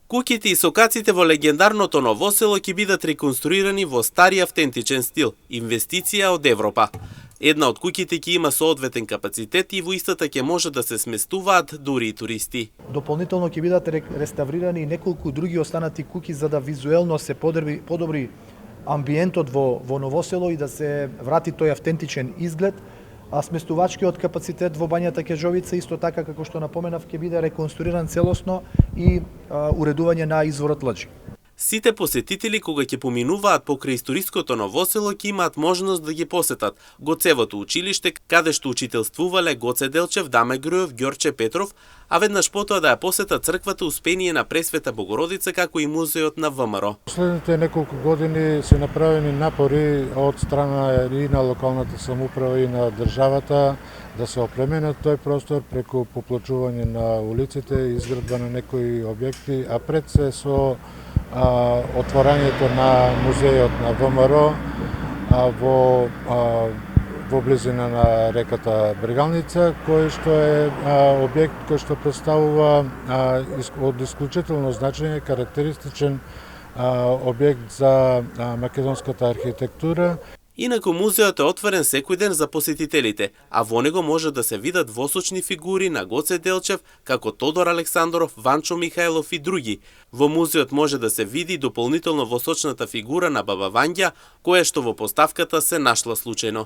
Куќите и сокаците во легендарното Новосело ќе бидат реконструирани во стари автентичен стил, инвестиција од Европа. Една од куќите ќе има соодветен капацитет и во истата ќе може да се сместуваат дури и туристи. Дополнително ќе бидат реставрирани и неколку други останати куќи за да визуелно се подобри амбиентот во Новосело и да се врати тој автентичен изглед. А сместувачкиот капацитет во бањата Кежовица исто така како што напоменав ќе биде реконструиран целосно и уредување на изворот Лџи. Сите посетители кога ќе поминуваат покрај историското Новосело ќе имаат можност да ги посетат Гоцевото училиште, каде што учителствувале Гоце Делчев, Даме Груев, Ѓорче Петров, а веднаш потоа да ја посетат црквата Успение на Пресвета Богородица како и музеот на ВМРО. Последните неколку години се направени напори од страна и на локалната самоуправа и на државата да се опременат тој простор преку поплачување на улиците, изградба на некои објекти, а пред се со отворањето на музејот на ВМРО во близина на реката Брегалница, кој што е објект кој што представува од исклучително значење, карактеристичен објект за македонската архитектура. Инаку музеот е отворен секој ден за посетителите, а во него може да се видат восочни фигури на Гоце Делчев, како Тодор Александров, Ванчо Михајлов и други. Во музеот може да се види дополнително восочната фигура на Баба Вања, која што во поставката се нашла случајно.